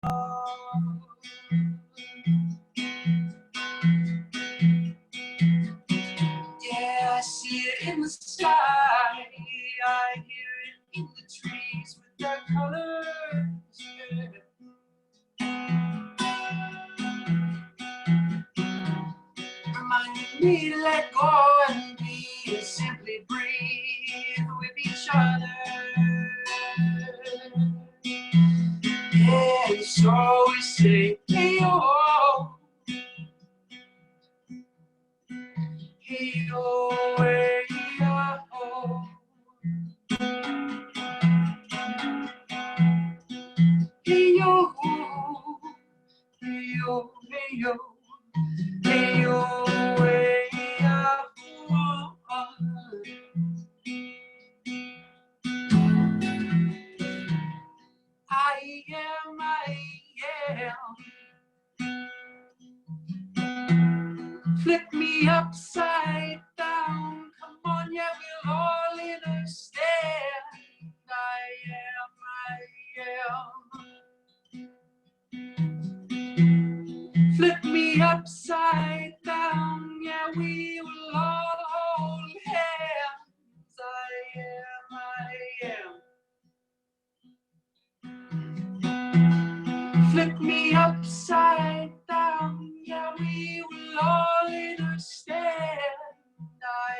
Yeah, I see it in the sky, I hear it in the trees with their colors. Reminding me to let go and be, and simply breathe with each other. Yeah, so we say, hey yo, hey yo, hey yo, hey yo, hey yo, hey yo, hey yo, hey yo. I am. Flip me upside down. Come on, yeah, we'll all understand. Flip me upside down. Yeah, we will all hold hands. I am. Flip me upside down. Yeah, we will all understand. I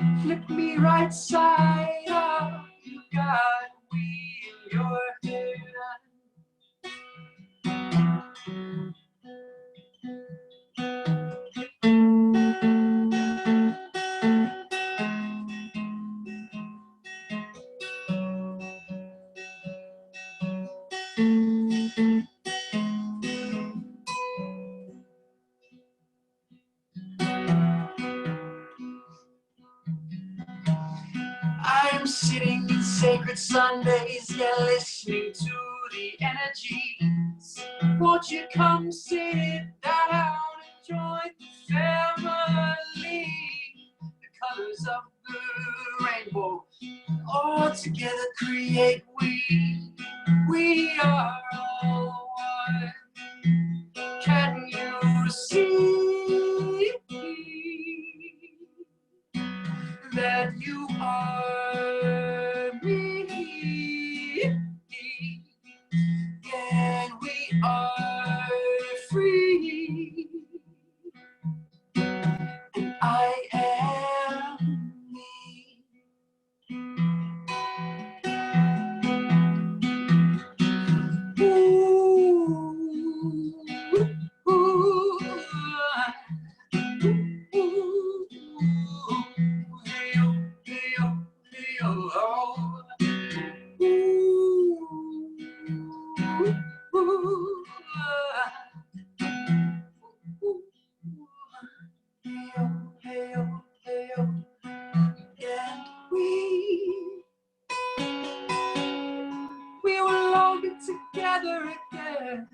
am. Flip me right side up. You got we in your head. I'm sitting in sacred Sundays, yeah, listening to the energies. Won't you come sit down and join the family? The colors of the rainbow all together create we are all one. Can you see that you are me? And we are free. And I am me. Ooh, ooh, ooh, hey yo, hey yo, hey yo, oh. Ooh, ooh, hey yo, hey yo, hey yo, and we will all get together again.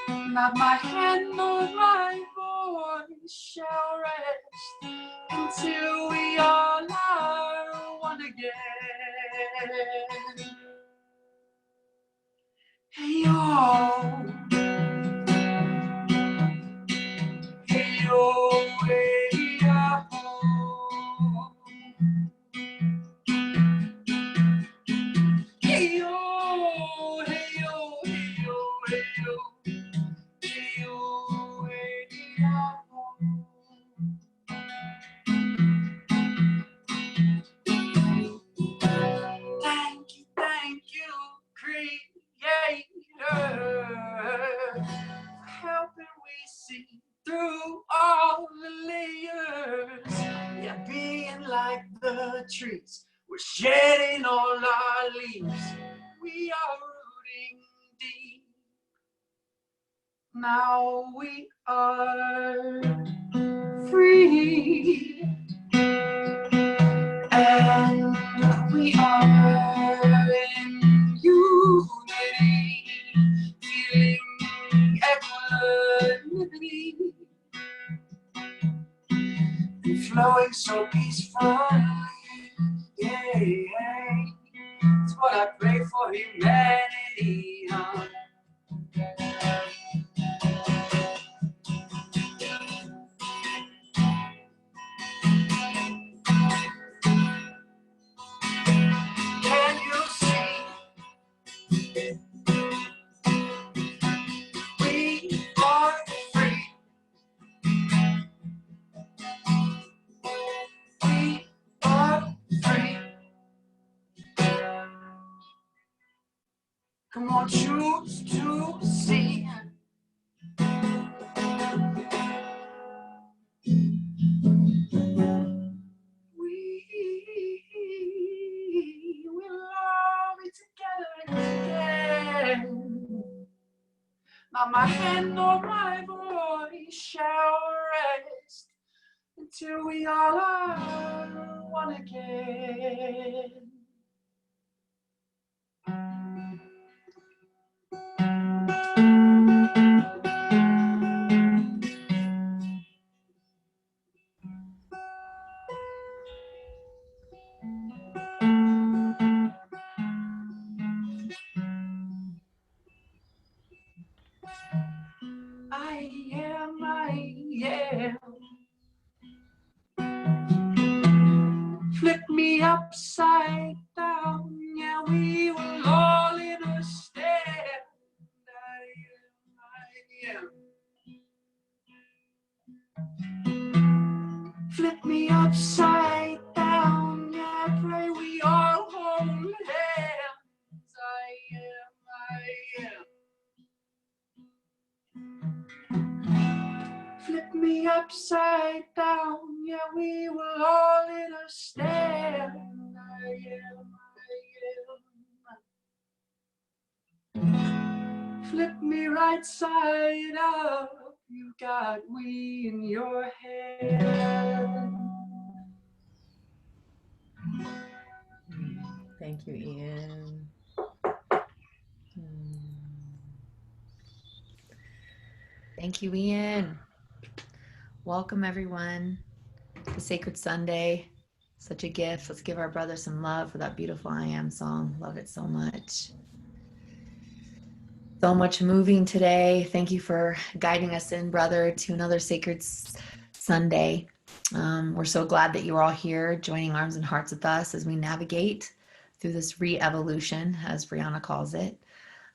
Not my hand nor my voice shall rest until we all are one again. Hey yo, hey yo, hey yo. Hey yo, hey yo, hey yo, hey yo. Thank you, Creator, for helping we see through all the layers. Yeah, being like the trees, we're shedding all our leaves. We are rooting deep. Now we are free, and we are in unity, feeling equanimity. flowing so peacefully. Yeah, it's what I pray for humanity. Can you see? We are free. We are free. Come on, choose to see. We will all be together again. Not my hand nor my voice shall rest until we all are one again. I am. Flip me upside down, yeah, we will all understand. I am. Flip me upside down, yeah, pray we all hold hands. I am. Flip me upside down, yeah, we will all understand. I am. Flip me right side up, you got we in your hand. Thank you, Ian. Thank you, Ian. Welcome, everyone, to Sacred Sunday. Such a gift. Let's give our brother some love for that beautiful I Am song. Love it so much. So much moving today. Thank you for guiding us in, brother, to another Sacred Sunday. We're so glad that you're all here joining arms and hearts with us as we navigate through this re-evolution, as Briana calls it.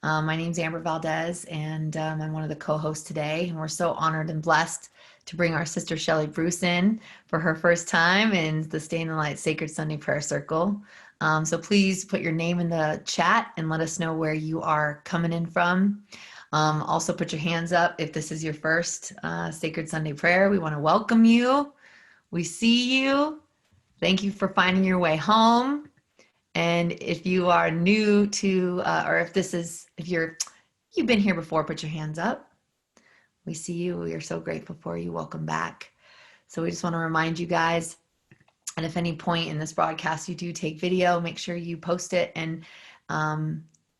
My name's Amber Valdez, and I'm one of the co-hosts today. And we're so honored and blessed to bring our sister Shelley Bruce in for her first time in the Stay in the Light Sacred Sunday Prayer Circle. So please put your name in the chat and let us know where you are coming in from. Also put your hands up if this is your first Sacred Sunday Prayer. We want to welcome you. We see you. Thank you for finding your way home. And if you are new to, or if you've been here before, put your hands up. We see you. We are so grateful for you. Welcome back. So we just want to remind you guys, and if any point in this broadcast you do take video, make sure you post it and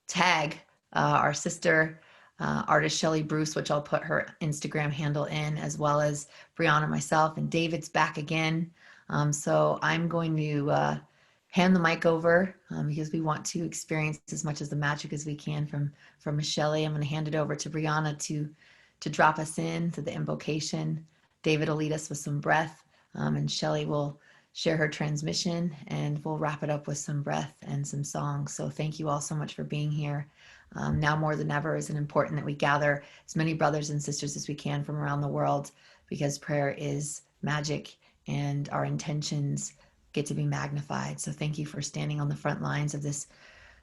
tag our sister artist Shelley Bruce, which I'll put her Instagram handle in, as well as Briana, myself, and David's back again. So I'm going to hand the mic over because we want to experience as much as the magic as we can from Shelley. I'm going to hand it over to Briana to drop us in to the invocation. David will lead us with some breath, and Shelley will share her transmission, and we'll wrap it up with some breath and some songs. So thank you all so much for being here. Now more than ever is it important that we gather as many brothers and sisters as we can from around the world, because prayer is magic and our intentions get to be magnified. So thank you for standing on the front lines of this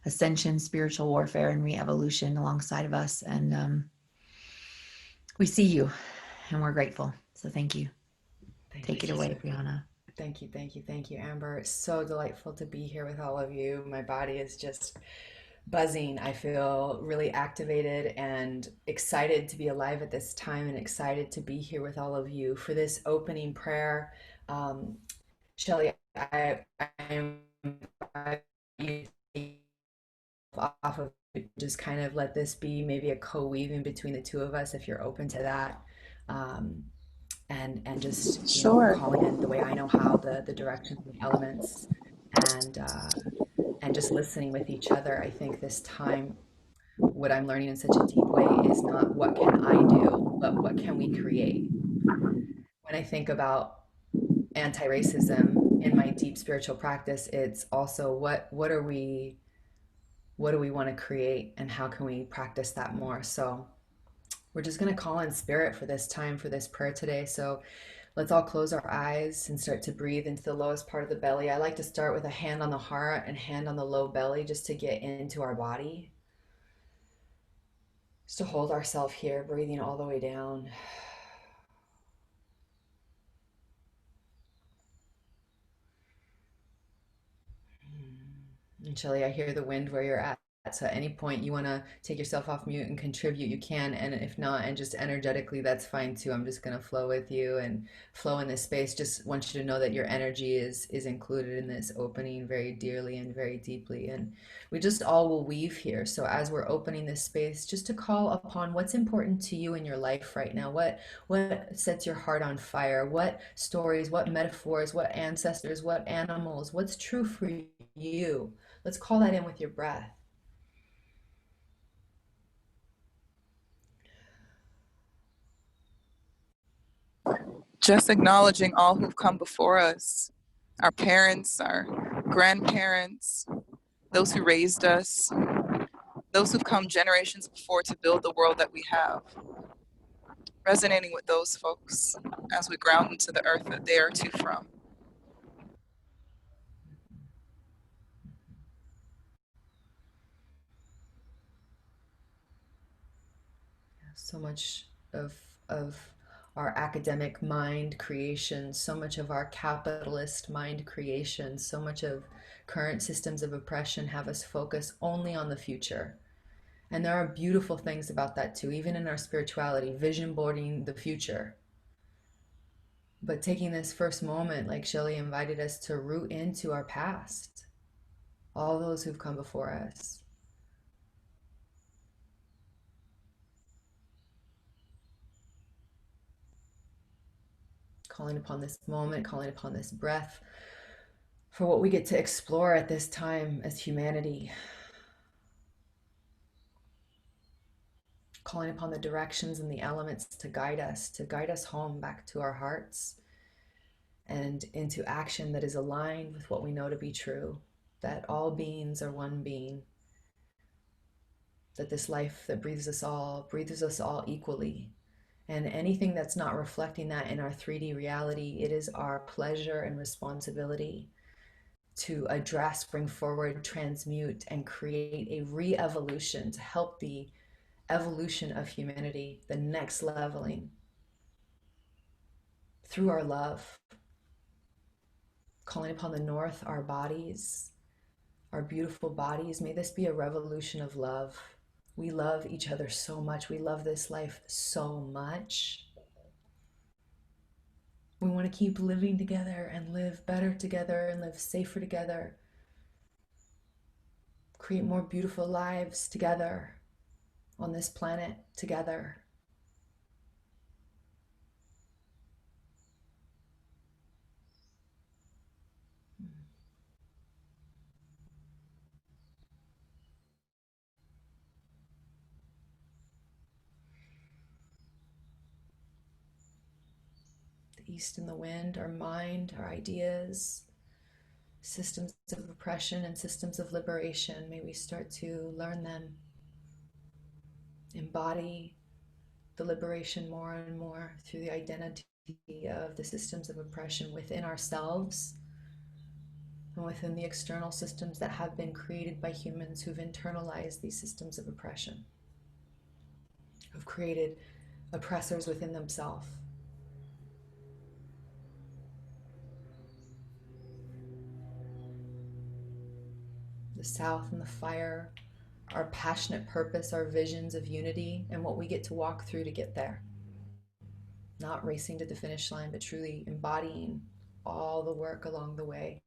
ascension, spiritual warfare, and re-evolution alongside of us. And we see you and we're grateful. So thank you. Take it away, Briana. Thank you, Amber. It's so delightful to be here with all of you. My body is just buzzing. I feel really activated and excited to be alive at this time, and excited to be here with all of you for this opening prayer. Shelley, I invite you off of just kind of let this be maybe a co-weaving between the two of us, if you're open to that. and just, you know, Sure. calling in the way I know how, the directions and the elements, and just listening with each other. I think this time, what I'm learning in such a deep way is not what can I do, but what can we create. When I think about anti-racism in my deep spiritual practice, it's also what do we want to create, and how can we practice that more. So we're just going to call in spirit for this time, for this prayer today. So let's all close our eyes and start to breathe into the lowest part of the belly. I like to start with a hand on the heart and hand on the low belly, just to get into our body, just to hold ourselves here, breathing all the way down. And Shelley, I hear the wind where you're at. So at any point you want to take yourself off mute and contribute, you can. And if not, and just energetically, that's fine too. I'm just going to flow with you and flow in this space. Just want you to know that your energy is included in this opening very dearly and very deeply. And we just all will weave here. So as we're opening this space, just to call upon what's important to you in your life right now. What sets your heart on fire? What stories, what metaphors, what ancestors, what animals, what's true for you? Let's call that in with your breath. Just acknowledging all who've come before us, our parents, our grandparents, those who raised us, those who've come generations before to build the world that we have. Resonating with those folks as we ground into the earth that they are too from. So much of our academic mind creation, so much of our capitalist mind creation, so much of current systems of oppression have us focus only on the future. And there are beautiful things about that too, even in our spirituality, vision boarding the future. But taking this first moment, like Shelley invited us to root into our past, all those who've come before us. Calling upon this moment, calling upon this breath for what we get to explore at this time as humanity. Calling upon the directions and the elements to guide us home back to our hearts and into action that is aligned with what we know to be true, that all beings are one being, that this life that breathes us all equally. And anything that's not reflecting that in our 3D reality, it is our pleasure and responsibility to address, bring forward, transmute, and create a re-evolution to help the evolution of humanity, the next leveling through our love. Calling upon the north, our bodies, our beautiful bodies. May this be a revolution of love. We love each other so much. We love this life so much. We want to keep living together and live better together and live safer together. Create more beautiful lives together on this planet together. The east and the wind, our mind, our ideas, systems of oppression and systems of liberation. May we start to learn them, embody the liberation more and more through the identity of the systems of oppression within ourselves and within the external systems that have been created by humans who've internalized these systems of oppression, who've created oppressors within themselves. The South and the fire, our passionate purpose, our visions of unity, and what we get to walk through to get there. Not racing to the finish line, but truly embodying all the work along the way.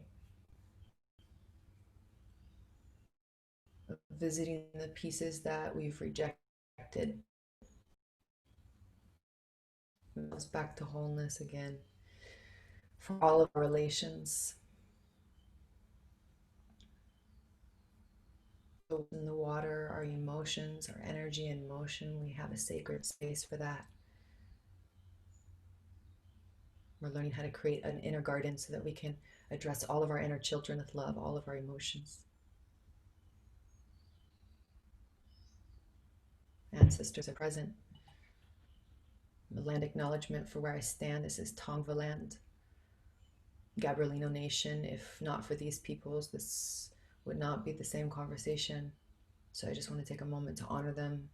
Visiting the pieces that we've rejected. us back to wholeness again for all of our relations. In the water, our emotions, our energy and motion, we have a sacred space for that. We're learning how to create an inner garden so that we can address all of our inner children with love, all of our emotions. Ancestors are present. The land acknowledgement for where I stand. This is Tongva land. Gabrielino Nation. If not for these peoples, this would not be the same conversation. So I just want to take a moment to honor them.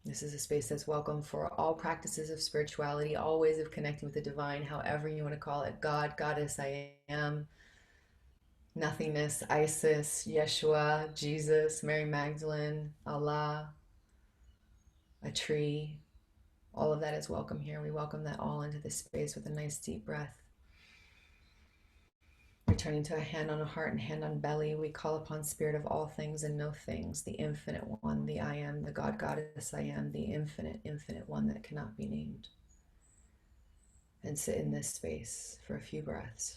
This is a space that's welcome for all practices of spirituality, all ways of connecting with the divine, however you want to call it. God, Goddess, I am. Nothingness, Isis, Yeshua, Jesus, Mary Magdalene, Allah, a tree. All of that is welcome here. We welcome that all into this space with a nice deep breath. Returning to a hand on a heart and hand on belly, we call upon spirit of all things and no things, the infinite one, the I am, the God, Goddess, I am, the infinite, infinite one that cannot be named. And sit in this space for a few breaths.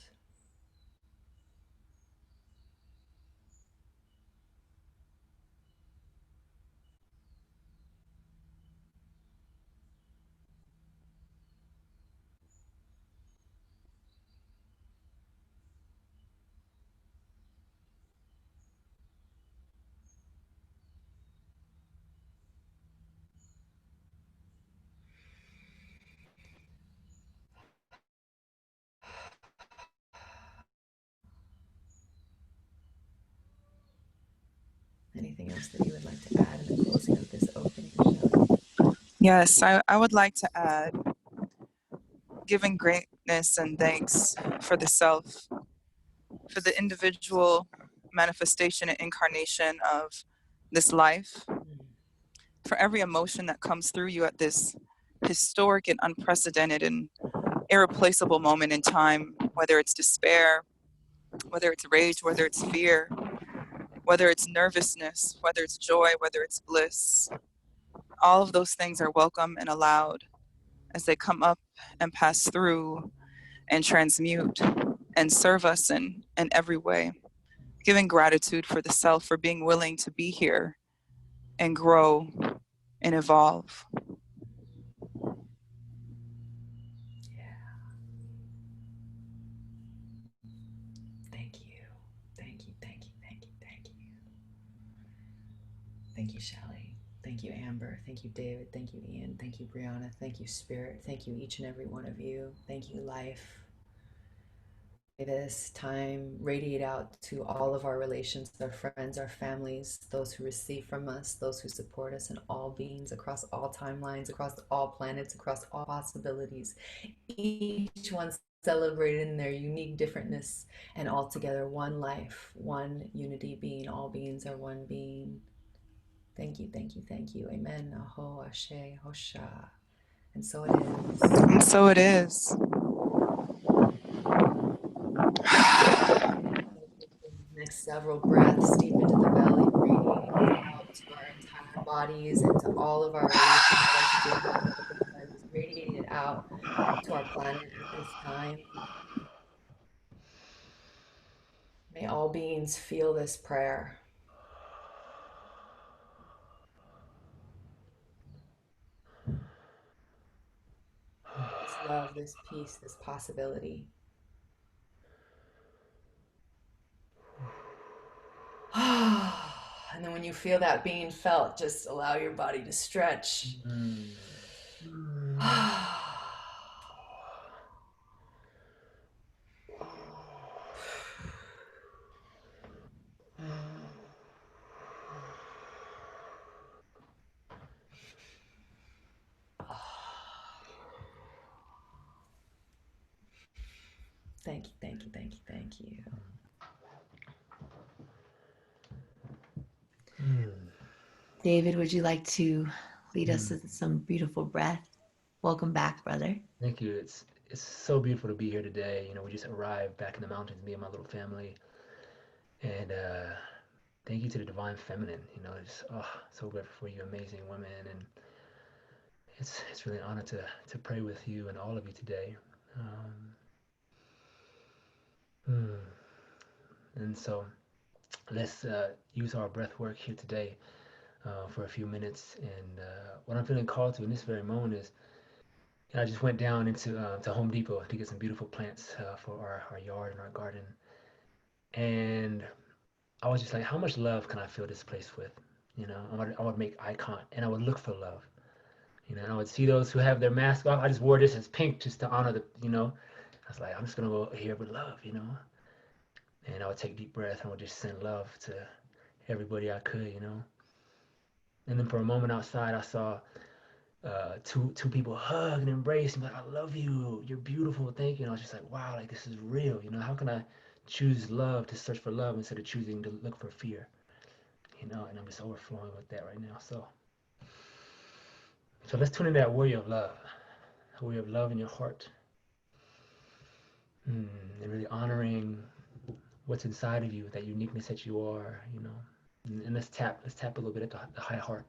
Anything else that you would like to add in the closing of this opening, Shelley? Yes, I would like to add giving greatness and thanks for the self, for the individual manifestation and incarnation of this life, for every emotion that comes through you at this historic and unprecedented and irreplaceable moment in time, whether it's despair, whether it's rage, whether it's fear, whether it's nervousness, whether it's joy, whether it's bliss. All of those things are welcome and allowed as they come up and pass through and transmute and serve us in every way. Giving gratitude for the self, for being willing to be here and grow and evolve. Thank you. Thank you, thank you, thank you, thank you. Thank you, Shelley. Thank you, Amber. Thank you, David. Thank you, Ian. Thank you, Briana. Thank you, Spirit. Thank you, each and every one of you. Thank you, Life. May this time radiate out to all of our relations, our friends, our families, those who receive from us, those who support us, and all beings across all timelines, across all planets, across all possibilities. Each one celebrated in their unique differentness, and all together one life, one unity being. All beings are one being. Thank you, thank you, thank you. Amen. Aho, Ashe, Hosha. And so it is. And so it is. Next several breaths deep into the belly, radiating out to our entire bodies and to all of our relations, radiating it out to our planet at this time. May all beings feel this prayer. This love, this peace, this possibility. And then when you feel that being felt, just allow your body to stretch. Thank you, thank you, thank you, thank you. David, would you like to lead us in some beautiful breath? Welcome back, brother. Thank you. It's so beautiful to be here today. You know, we just arrived back in the mountains, me and my little family, and Thank you to the divine feminine. Just so grateful for you, amazing women, and it's really an honor to pray with you and all of you today. Hmm. And so let's use our breath work here today for a few minutes. And what I'm feeling called to in this very moment is, I just went down into to Home Depot to get some beautiful plants for our yard and our garden. And I was just like, how much love can I fill this place with? I would make eye contact and I would look for love. And I would see those who have their mask off. I just wore this as pink just to honor I was like, I'm just gonna go here with love. And I would take deep breath and I would just send love to everybody I could. And then for a moment outside, I saw two people hug and embrace and be like, I love you, you're beautiful, thank you. And I was just like, wow, like this is real. How can I choose love to search for love instead of choosing to look for fear? And I'm just overflowing with that right now. So let's tune into that warrior of love, a warrior of love in your heart, and really honoring what's inside of you, that uniqueness that you are. And let's tap a little bit at the high heart.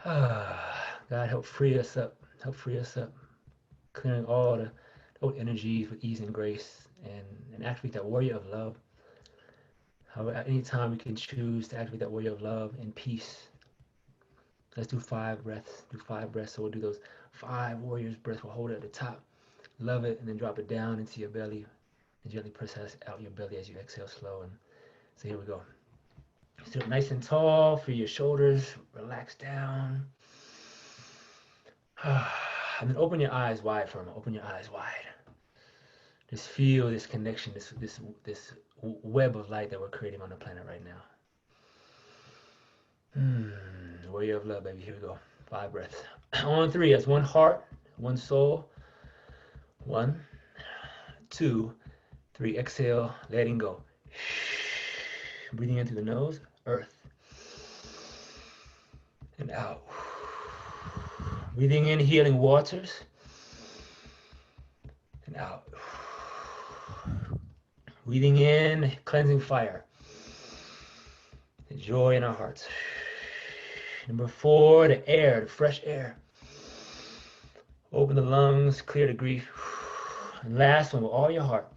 God, help free us up, clearing all the old energies with ease and grace, and activate that warrior of love. However, at any time we can choose to activate that warrior of love and peace. Let's do 5 breaths. So we'll do those 5 warriors breaths. We'll hold it at the top, love it, and then drop it down into your belly, and gently press out your belly as you exhale slow. And so here we go. Sit up nice and tall, feel your shoulders relax down. And then open your eyes wide for a moment. Open your eyes wide. Just feel this connection, this web of light that we're creating on the planet right now. Warrior of love, baby. Here we go. 5 breaths. On 3, that's 1 heart, 1 soul. 1, 2, 3. Exhale, letting go. Breathing in through the nose, earth. And out. Breathing in, healing waters. And out. Breathing in, cleansing fire. The joy in our hearts. Number 4, the air, the fresh air. Open the lungs, clear the grief. And last one, with all your heart.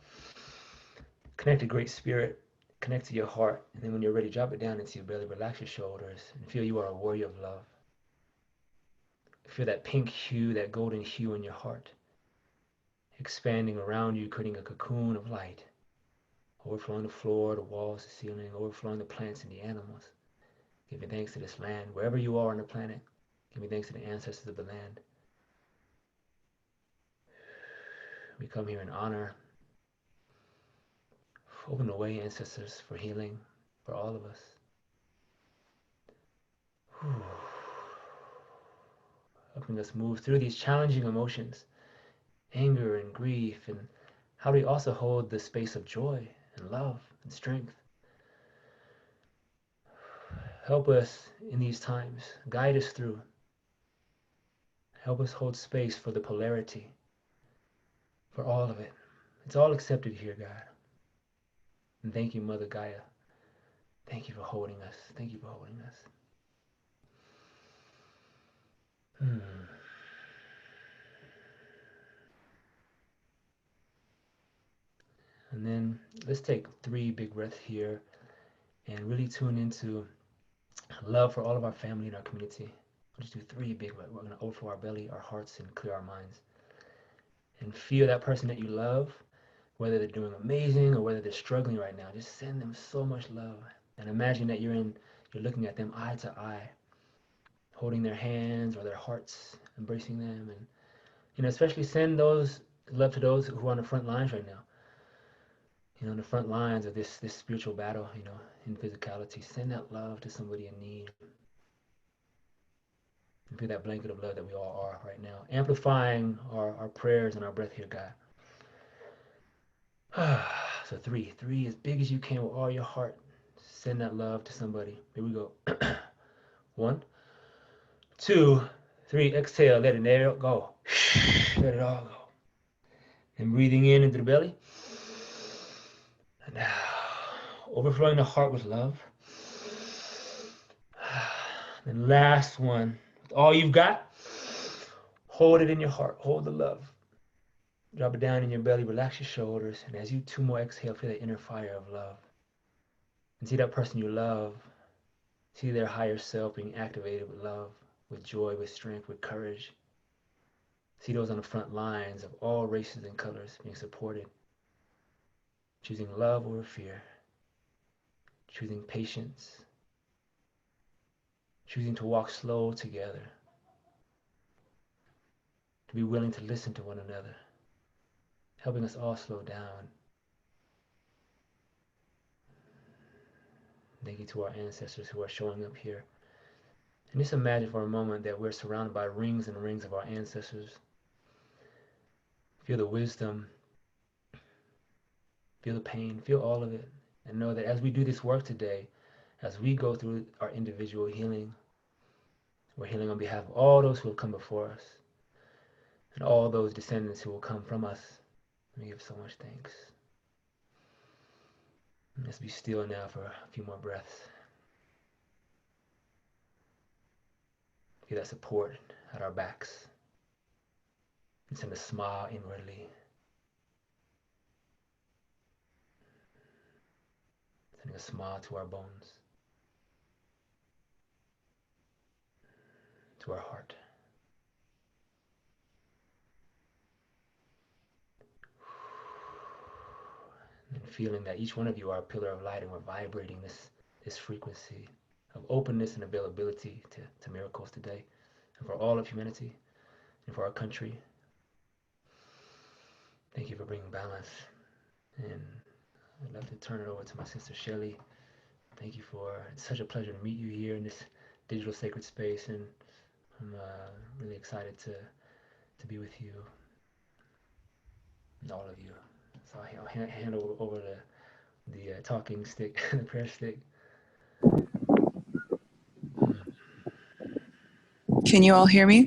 Connect to Great Spirit. Connect to your heart. And then when you're ready, drop it down into your belly. Relax your shoulders. And feel you are a warrior of love. Feel that pink hue, that golden hue in your heart. Expanding around you, creating a cocoon of light. Overflowing the floor, the walls, the ceiling. Overflowing the plants and the animals. Giving thanks to this land. Wherever you are on the planet, giving thanks to the ancestors of the land. We come here in honor. Open the way, ancestors, for healing for all of us. Helping us move through these challenging emotions, anger and grief, and how do we also hold the space of joy and love and strength. Help us in these times. Guide us through. Help us hold space for the polarity, for all of it. It's all accepted here, God. And thank you, Mother Gaia. Thank you for holding us. Thank you for holding us. And then let's take 3 big breaths here and really tune into love for all of our family and our community. We'll just do 3 big breaths. We're going to overflow our belly, our hearts, and clear our minds. And feel that person that you love, whether they're doing amazing or whether they're struggling right now. Just send them so much love. And imagine that you're looking at them eye to eye, holding their hands or their hearts, embracing them. And especially send those love to those who are on the front lines right now. On the front lines of this spiritual battle, in physicality. Send that love to somebody in need. And feel that blanket of love that we all are right now. Amplifying our prayers and our breath here, God. So 3 as big as you can with all your heart. Send that love to somebody. Here we go. 1, 2, 3. Exhale. Let it go. Let it all go. And breathing in into the belly. And now overflowing the heart with love. And last one, with all you've got, hold it in your heart. Hold the love. Drop it down in your belly, relax your shoulders, and as you 2 more exhale, feel the inner fire of love. And see that person you love, see their higher self being activated with love, with joy, with strength, with courage. See those on the front lines of all races and colors being supported, choosing love over fear, choosing patience, choosing to walk slow together, to be willing to listen to one another, helping us all slow down. Thank you to our ancestors who are showing up here. And just imagine for a moment that we're surrounded by rings and rings of our ancestors. Feel the wisdom, feel the pain, feel all of it. And know that as we do this work today, as we go through our individual healing, we're healing on behalf of all those who have come before us and all those descendants who will come from us. We give so much thanks. Let's be still now for a few more breaths. Feel that support at our backs. And send a smile inwardly. Sending a smile to our bones, to our heart. And feeling that each one of you are a pillar of light and we're vibrating this frequency of openness and availability to miracles today and for all of humanity and for our country. Thank you for bringing balance. And I'd love to turn it over to my sister Shelley. Thank you it's such a pleasure to meet you here in this digital sacred space, and I'm really excited to be with you and all of you. So I'll hand over the talking stick, the prayer stick. Can you all hear me?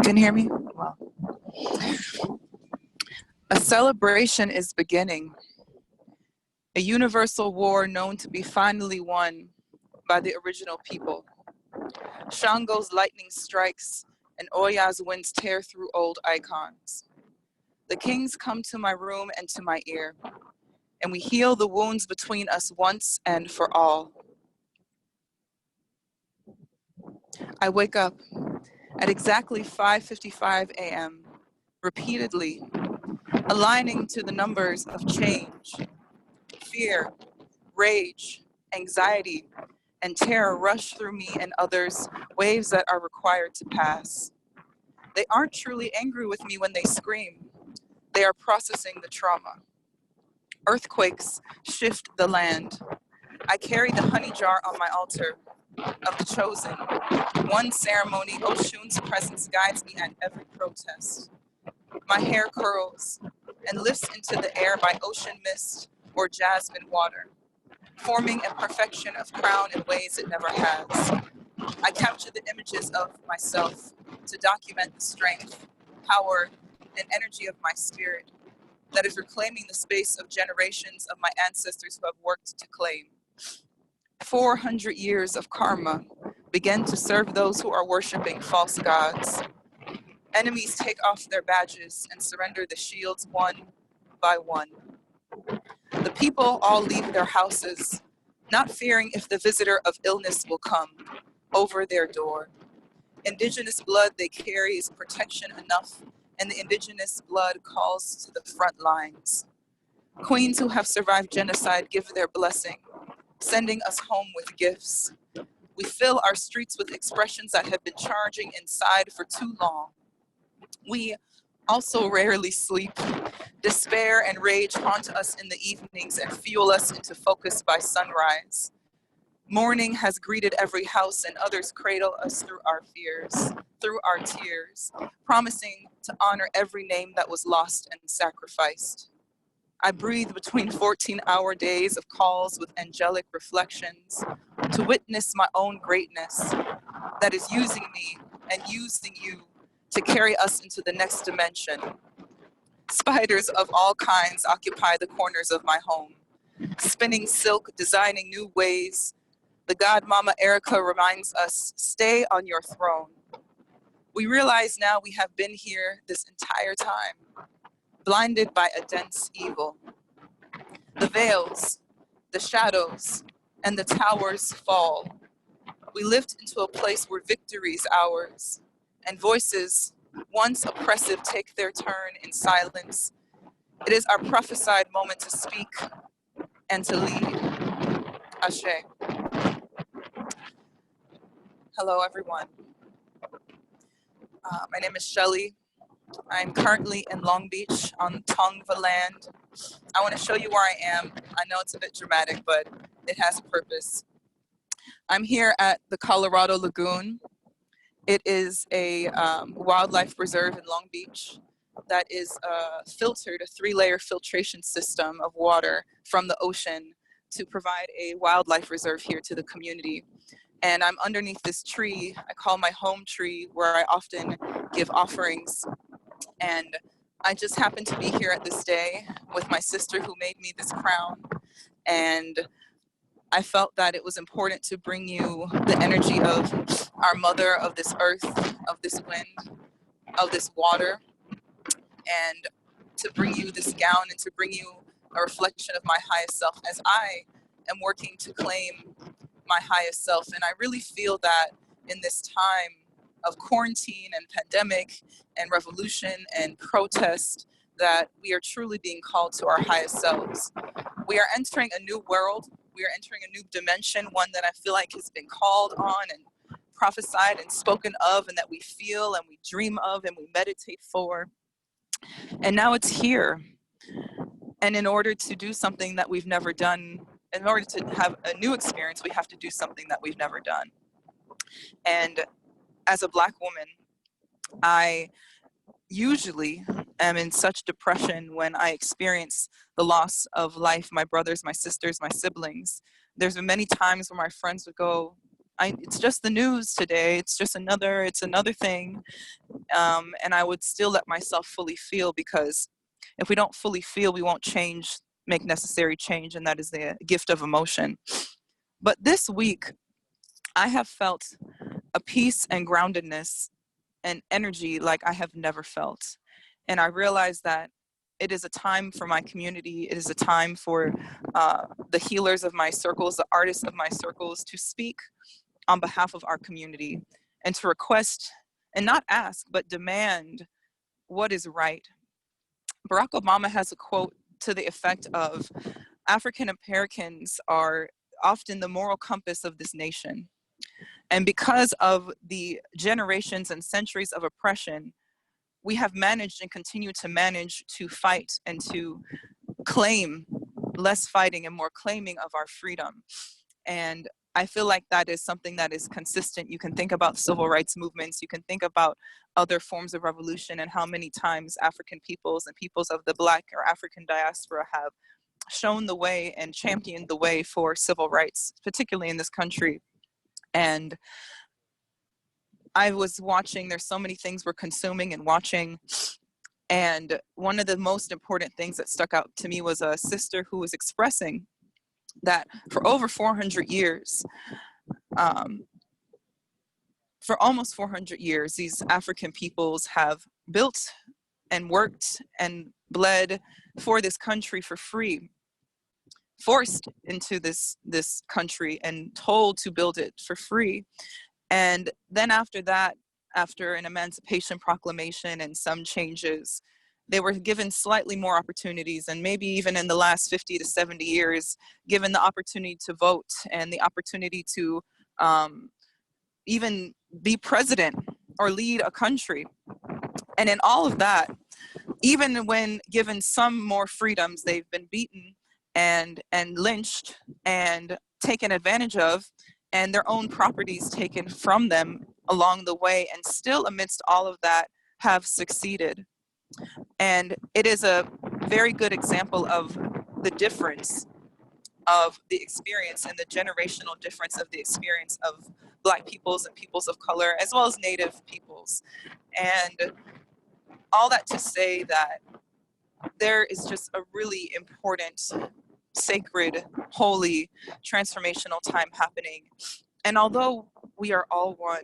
Can you hear me? Wow. A celebration is beginning. A universal war known to be finally won by the original people. Shango's lightning strikes and Oya's winds tear through old icons. The kings come to my room and to my ear, and we heal the wounds between us once and for all. I wake up at exactly 5:55 a.m., repeatedly, aligning to the numbers of change, fear, rage, anxiety, and terror rush through me and others, waves that are required to pass. They aren't truly angry with me when they scream. They are processing the trauma. Earthquakes shift the land. I carry the honey jar on my altar of the chosen. One ceremony, Oshun's presence guides me at every protest. My hair curls and lifts into the air by ocean mist or jasmine water, forming a perfection of crown in ways it never has. I capture the images of myself to document the strength, power, and energy of my spirit that is reclaiming the space of generations of my ancestors who have worked to claim. 400 years of karma begin to serve those who are worshiping false gods. Enemies take off their badges and surrender the shields one by one. The people all leave their houses, not fearing if the visitor of illness will come over their door. Indigenous blood they carry is protection enough, and the indigenous blood calls to the front lines. Queens who have survived genocide give their blessing, sending us home with gifts. We fill our streets with expressions that have been charging inside for too long. We also rarely sleep. Despair and rage haunt us in the evenings and fuel us into focus by sunrise. Morning has greeted every house, and others cradle us through our fears, through our tears, promising to honor every name that was lost and sacrificed. I breathe between 14-hour days of calls with angelic reflections to witness my own greatness that is using me and using you to carry us into the next dimension. Spiders of all kinds occupy the corners of my home, spinning silk, designing new ways. The god Mama Erica reminds us, stay on your throne. We realize now we have been here this entire time, blinded by a dense evil. The veils, the shadows, and the towers fall. We lift into a place where victory's ours, and voices, once oppressive, take their turn in silence. It is our prophesied moment to speak and to lead. Ashe. Hello, everyone. My name is Shelley. I'm currently in Long Beach on Tongva land. I want to show you where I am. I know it's a bit dramatic, but it has a purpose. I'm here at the Colorado Lagoon. It is a wildlife reserve in Long Beach that is filtered, a 3-layer filtration system of water from the ocean to provide a wildlife reserve here to the community. And I'm underneath this tree, I call my home tree, where I often give offerings. And I just happened to be here at this day with my sister who made me this crown. And I felt that it was important to bring you the energy of our mother, of this earth, of this wind, of this water, and to bring you this gown and to bring you a reflection of my highest self as I am working to claim my highest self. And I really feel that in this time of quarantine and pandemic and revolution and protest, that we are truly being called to our highest selves. We are entering a new world. We are entering a new dimension, one that I feel like has been called on and prophesied and spoken of, and that we feel and we dream of and we meditate for. And now it's here. And in order to do something that we've never done, in order to have a new experience, we have to do something that we've never done. And as a Black woman, I usually am in such depression when I experience the loss of life, my brothers, my sisters, my siblings. There's been many times where my friends would go, it's just the news today, it's another thing. And I would still let myself fully feel, because if we don't fully feel, we won't make necessary change, and that is the gift of emotion. But this week, I have felt a peace and groundedness and energy like I have never felt. And I realized that it is a time for my community. It is a time for the healers of my circles, the artists of my circles, to speak on behalf of our community and to request, and not ask, but demand what is right. Barack Obama has a quote to the effect of, African Americans are often the moral compass of this nation. And because of the generations and centuries of oppression, we have managed and continue to manage to fight and to claim less fighting and more claiming of our freedom. And I feel like that is something that is consistent. You can think about civil rights movements, you can think about other forms of revolution, and how many times African peoples and peoples of the Black or African diaspora have shown the way and championed the way for civil rights, particularly in this country. And I was watching, there's so many things we're consuming and watching. And one of the most important things that stuck out to me was a sister who was expressing that for over 400 years, for almost 400 years, these African peoples have built and worked and bled for this country for free, forced into this country and told to build it for free. And then after that, after an Emancipation Proclamation and some changes, they were given slightly more opportunities, and maybe even in the last 50 to 70 years, given the opportunity to vote and the opportunity to even be president or lead a country. And in all of that, even when given some more freedoms, they've been beaten and lynched and taken advantage of, and their own properties taken from them along the way, and still amidst all of that have succeeded. And it is a very good example of the difference of the experience and the generational difference of the experience of Black peoples and peoples of color, as well as Native peoples. And all that to say that there is just a really important, sacred, holy, transformational time happening. And although we are all one,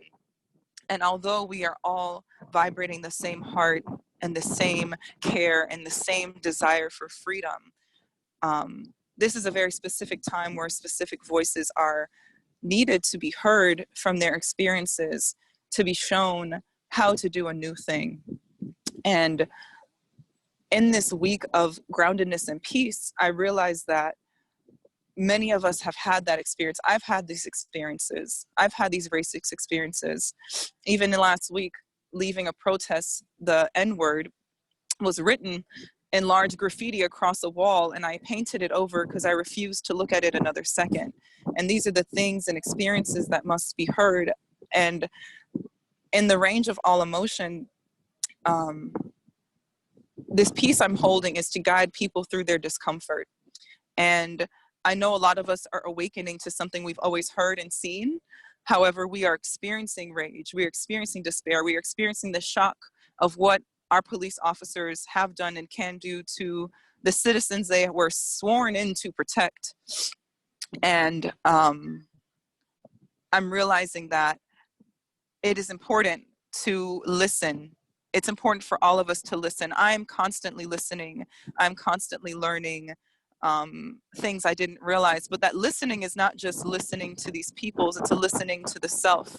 and although we are all vibrating the same heart and the same care and the same desire for freedom, this is a very specific time where specific voices are needed to be heard from their experiences, to be shown how to do a new thing. And in this week of groundedness and peace, I realized that many of us have had that experience. I've had these experiences. I've had these racist experiences. Even the last week, leaving a protest, the N-word was written in large graffiti across a wall, and I painted it over because I refused to look at it another second. And these are the things and experiences that must be heard. And in the range of all emotion, this piece I'm holding is to guide people through their discomfort. And I know a lot of us are awakening to something we've always heard and seen. However, we are experiencing rage, we are experiencing despair, we are experiencing the shock of what our police officers have done and can do to the citizens they were sworn in to protect. And I'm realizing that it is important to listen. It's important for all of us to listen. I'm constantly listening. I'm constantly learning things I didn't realize. But that listening is not just listening to these peoples, it's a listening to the self.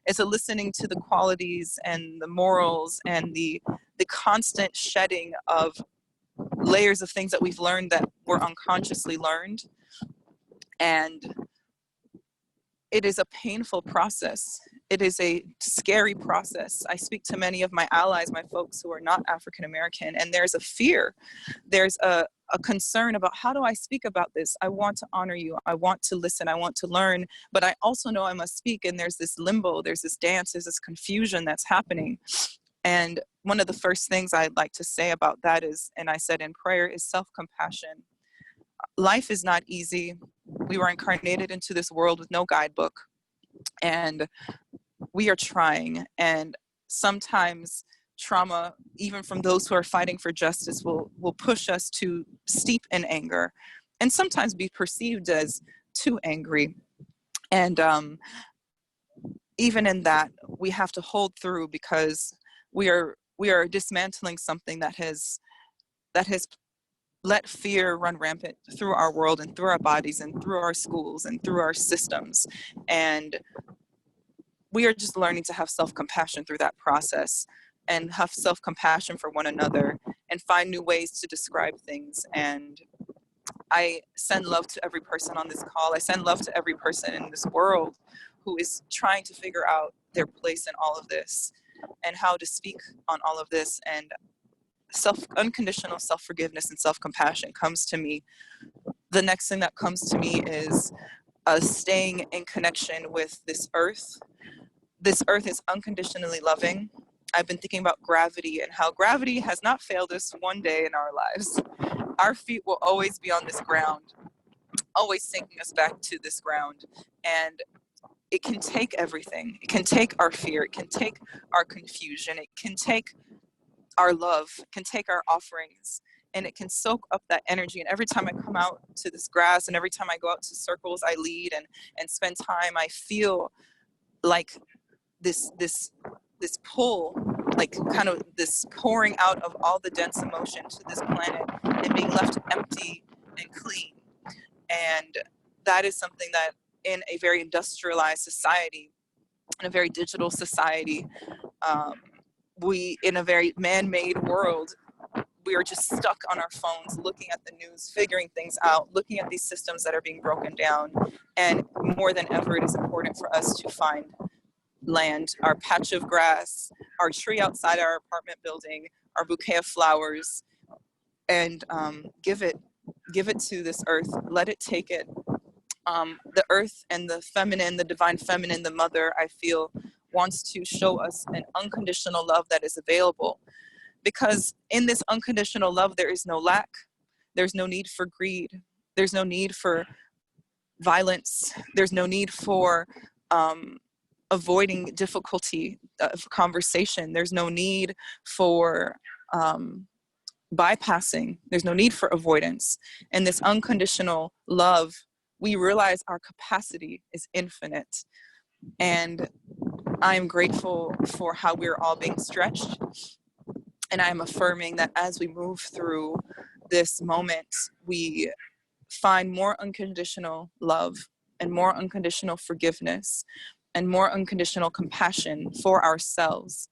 It's a listening to the qualities and the morals and the constant shedding of layers of things that we've learned that were unconsciously learned. And it is a painful process. It is a scary process. I speak to many of my allies, my folks who are not African American, and there's a fear. There's a concern about, how do I speak about this? I want to honor you. I want to listen. I want to learn, but I also know I must speak. And there's this limbo, there's this dance, there's this confusion that's happening. And one of the first things I'd like to say about that is, and I said in prayer, is self-compassion. Life is not easy. We were incarnated into this world with no guidebook, and we are trying. And sometimes trauma, even from those who are fighting for justice, will push us to steep in anger, and sometimes be perceived as too angry. And even in that, we have to hold through, because we are dismantling something that has let fear run rampant through our world and through our bodies and through our schools and through our systems. And we are just learning to have self-compassion through that process, and have self-compassion for one another, and find new ways to describe things. And I send love to every person on this call. I send love to every person in this world who is trying to figure out their place in all of this and how to speak on all of this. And unconditional self-forgiveness and self-compassion comes to me. The next thing that comes to me is staying in connection with this earth. This earth is unconditionally loving. I've been thinking about gravity and how gravity has not failed us one day in our lives. Our feet will always be on this ground, always sinking us back to this ground. And it can take everything. It can take our fear. It can take our confusion. It can take our love, can take our offerings, and it can soak up that energy. And every time I come out to this grass, and every time I go out to circles I lead and spend time, I feel like this pull, like kind of this pouring out of all the dense emotion to this planet and being left empty and clean. And that is something that in a very industrialized society, in a very digital society, we, in a very man-made world, we are just stuck on our phones, looking at the news, figuring things out, looking at these systems that are being broken down. And more than ever, it is important for us to find land, our patch of grass, our tree outside our apartment building, our bouquet of flowers, and give it to this earth. Let it take it. The earth and the feminine, the divine feminine, the mother, I feel, wants to show us an unconditional love that is available. Because in this unconditional love, there is no lack. There's no need for greed. There's no need for violence. There's no need for avoiding difficulty of conversation. There's no need for bypassing. There's no need for avoidance. And this unconditional love, we realize our capacity is infinite. And I'm grateful for how we're all being stretched. And I'm affirming that as we move through this moment, we find more unconditional love and more unconditional forgiveness and more unconditional compassion for ourselves,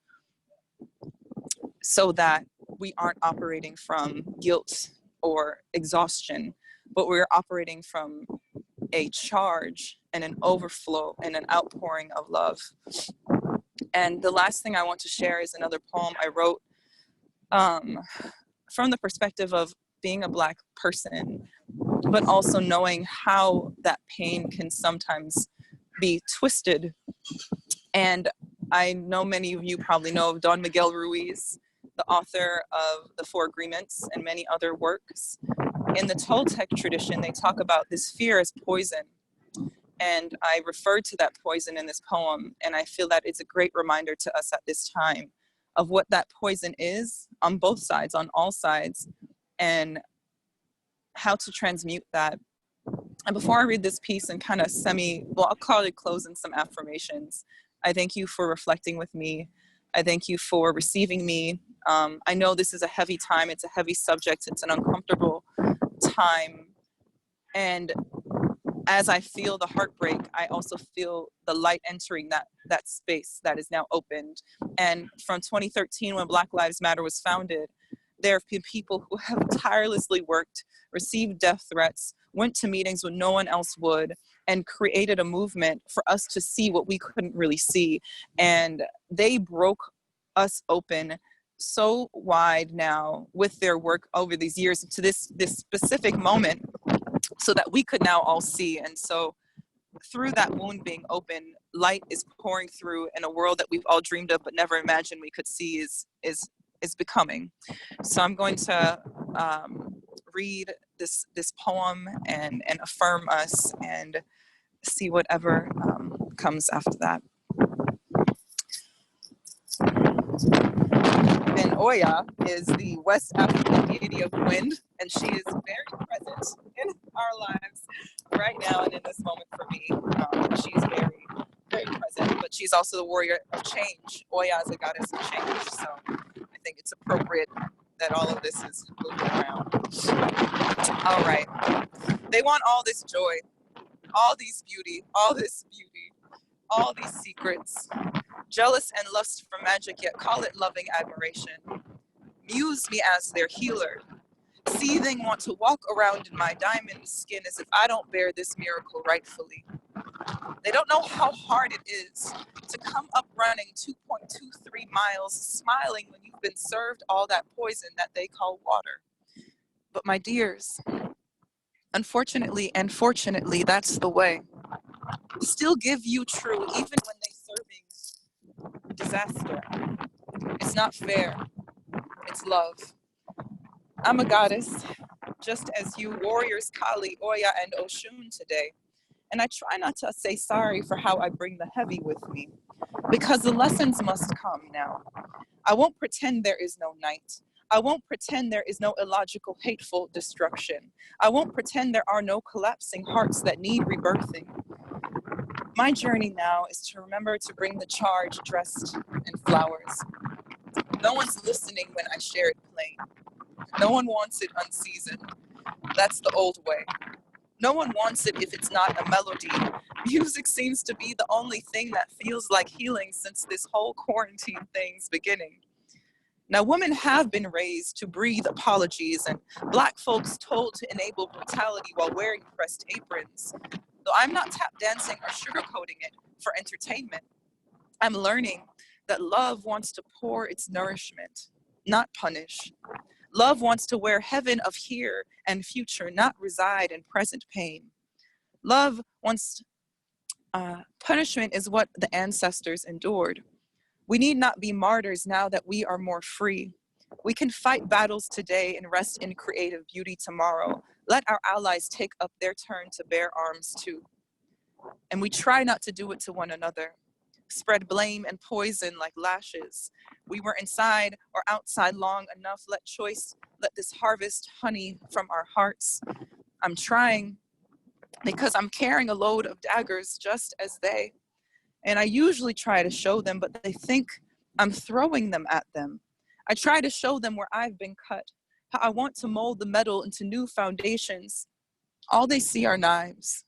so that we aren't operating from guilt or exhaustion, but we're operating from a charge and an overflow and an outpouring of love. And the last thing I want to share is another poem I wrote from the perspective of being a Black person, but also knowing how that pain can sometimes be twisted. And I know many of you probably know of Don Miguel Ruiz, the author of The Four Agreements and many other works. In the Toltec tradition, they talk about this fear as poison. And I referred to that poison in this poem, and I feel that it's a great reminder to us at this time of what that poison is on both sides, on all sides, and how to transmute that. And before I read this piece and kind of I'll call it close in some affirmations. I thank you for reflecting with me. I thank you for receiving me. I know this is a heavy time. It's a heavy subject. It's an uncomfortable time. And as I feel the heartbreak, I also feel the light entering that space that is now opened. And from 2013, when Black Lives Matter was founded, there have been people who have tirelessly worked, received death threats, went to meetings when no one else would, and created a movement for us to see what we couldn't really see. And they broke us open so wide now with their work over these years to this specific moment, so that we could now all see. And so through that wound being open, light is pouring through, in a world that we've all dreamed of but never imagined we could see is becoming. So I'm going to read this poem and affirm us and see whatever comes after that. And Oya is the West African deity of wind, and she is very present in our lives right now and in this moment for me. She's very, very present, but she's also the warrior of change. Oya is a goddess of change, so I think it's appropriate that all of this is moving around. All right. They want all this joy, all these beauty, all this beauty, all these secrets. Jealous and lust for magic, yet call it loving admiration. Muse me as their healer. Seething, want to walk around in my diamond skin as if I don't bear this miracle rightfully. They don't know how hard it is to come up running 2.23 miles, smiling when you've been served all that poison that they call water. But my dears, unfortunately and fortunately, that's the way. Still give you true, even when they serving disaster. It's not fair. It's love. I'm a goddess, just as you warriors Kali, Oya, and Oshun today. And I try not to say sorry for how I bring the heavy with me, because the lessons must come now. I won't pretend there is no night. I won't pretend there is no illogical, hateful destruction. I won't pretend there are no collapsing hearts that need rebirthing. My journey now is to remember to bring the charge dressed in flowers. No one's listening when I share it plain. No one wants it unseasoned. That's the old way. No one wants it if it's not a melody. Music seems to be the only thing that feels like healing since this whole quarantine thing's beginning. Now, women have been raised to breathe apologies, and Black folks told to enable brutality while wearing pressed aprons. Though I'm not tap dancing or sugarcoating it for entertainment, I'm learning that love wants to pour its nourishment, not punish. Love wants to wear heaven of here and future, not reside in present pain. Love wants, punishment is what the ancestors endured. We need not be martyrs now that we are more free. We can fight battles today and rest in creative beauty tomorrow. Let our allies take up their turn to bear arms too. And we try not to do it to one another. spread blame and poison like lashes. We were inside or outside long enough. Let this harvest honey from our hearts. I'm trying because I'm carrying a load of daggers just as they. And I usually try to show them, but they think I'm throwing them at them. I try to show them where I've been cut, how I want to mold the metal into new foundations. All they see are knives,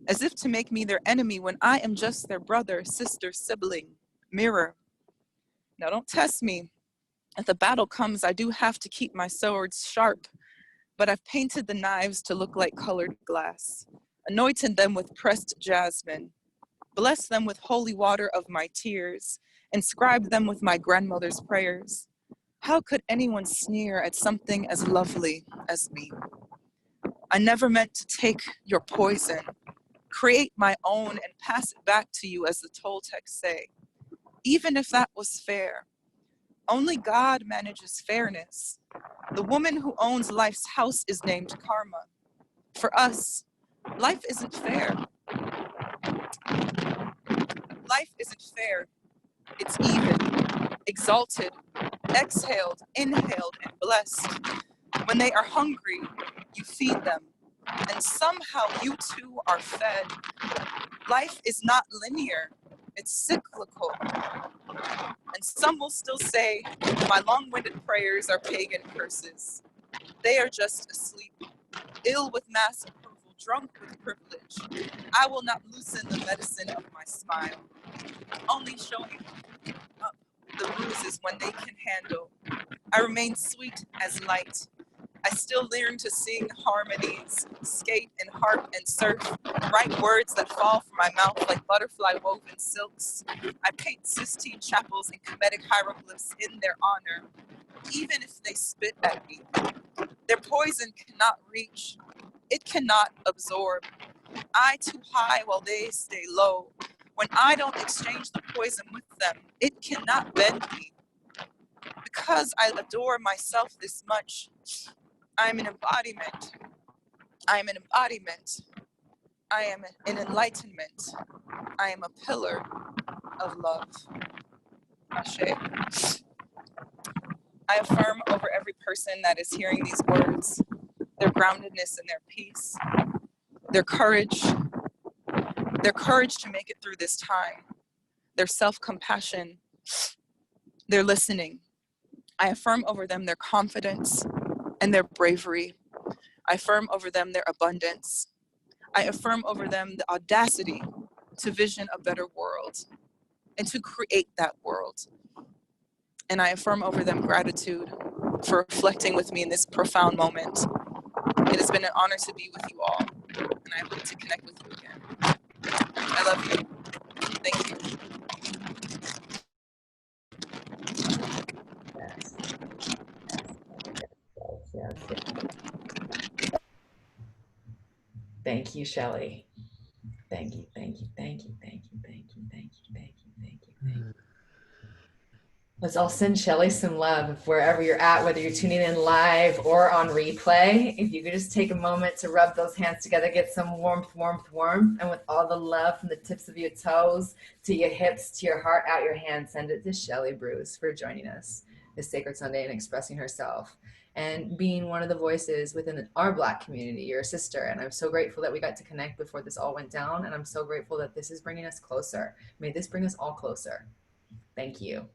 as if to make me their enemy when I am just their brother, sister, sibling, mirror. Now don't test me. If the battle comes, I do have to keep my swords sharp, but I've painted the knives to look like colored glass, anointed them with pressed jasmine, blessed them with holy water of my tears, inscribed them with my grandmother's prayers. How could anyone sneer at something as lovely as me? I never meant to take your poison, create my own and pass it back to you as the Toltecs say, even if that was fair. Only God manages fairness. The woman who owns life's house is named Karma. For us, life isn't fair. Life isn't fair. It's even, exalted, exhaled, inhaled, and blessed. When they are hungry, you feed them, and somehow you too are fed. Life is not linear, it's cyclical. And some will still say, my long-winded prayers are pagan curses. They are just asleep, ill with mass approval, drunk with privilege. I will not loosen the medicine of my smile, only showing up the bruises when they can handle. I remain sweet as light. I still learn to sing harmonies, skate and harp and surf, write words that fall from my mouth like butterfly woven silks. I paint Sistine chapels and Kemetic hieroglyphs in their honor, even if they spit at me. Their poison cannot reach. It cannot absorb. I too high while they stay low. When I don't exchange the poison with them, it cannot bend me. Because I adore myself this much, I am an embodiment. I am an embodiment. I am an enlightenment. I am a pillar of love. Ashe. I affirm over every person that is hearing these words, their groundedness and their peace, their courage to make it through this time, their self-compassion, their listening. I affirm over them their confidence and their bravery. I affirm over them their abundance. I affirm over them the audacity to vision a better world and to create that world. And I affirm over them gratitude for reflecting with me in this profound moment. It has been an honor to be with you all, and I hope to connect with you again. I love you. Thank you. Yes, yes. Thank you, Shelley. Thank you, thank you, thank you, thank you, thank you, thank you, thank you, thank you, thank you. Let's all send Shelley some love wherever you're at, whether you're tuning in live or on replay. If you could just take a moment to rub those hands together, get some warmth, warmth, warmth. And with all the love from the tips of your toes to your hips to your heart, out your hand, send it to Shelley Bruce for joining us this Sacred Sunday and expressing herself and being one of the voices within our Black community. You're a sister, and I'm so grateful that we got to connect before this all went down, and I'm so grateful that this is bringing us closer. May this bring us all closer. Thank you.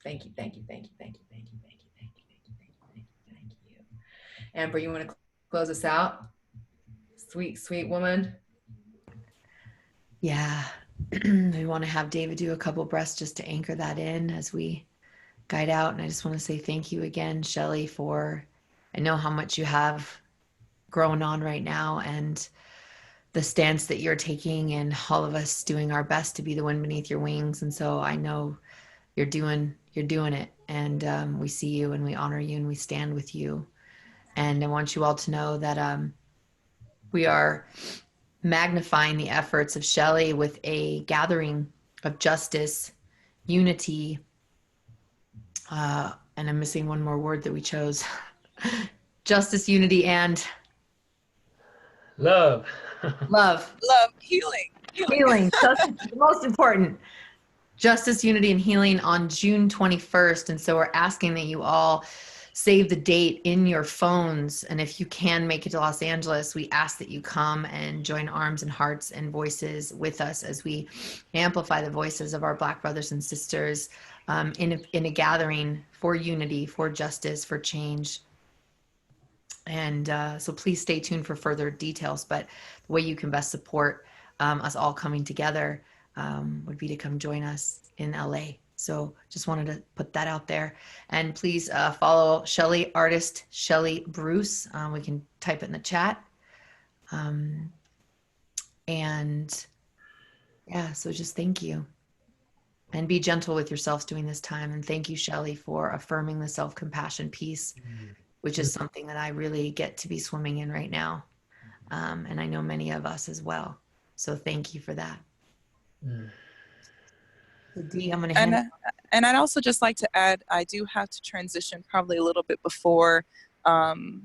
Thank you, thank you, thank you, thank you, thank you, thank you, thank you, thank you, thank you, thank you, thank you. Amber, you want to close us out? Sweet, sweet woman. Yeah, we want to have David do a couple breaths just to anchor that in as we guide out. And I just want to say thank you again, Shelley, for I know how much you have going on right now and the stance that you're taking, and all of us doing our best to be the wind beneath your wings. And so I know you're doing it, and we see you and we honor you and we stand with you. And I want you all to know that we are magnifying the efforts of Shelley with a gathering of justice, unity, and I'm missing one more word that we chose. Justice, unity, and love. Love. Love, healing. Healing. Justice is the most important. Justice, Unity, and Healing on June 21st. And so we're asking that you all save the date in your phones. And if you can make it to Los Angeles, we ask that you come and join arms and hearts and voices with us as we amplify the voices of our Black brothers and sisters in a gathering for unity, for justice, for change. And so please stay tuned for further details. But the way you can best support us all coming together would be to come join us in LA. So just wanted to put that out there. And please follow Shelley, artist Shelley Bruce. We can type it in the chat. And yeah, so just thank you. And be gentle with yourselves during this time. And thank you, Shelley, for affirming the self-compassion piece, which is something that I really get to be swimming in right now. And I know many of us as well. So thank you for that. So Dee, I'm going to hand and I'd also just like to add, I do have to transition probably a little bit before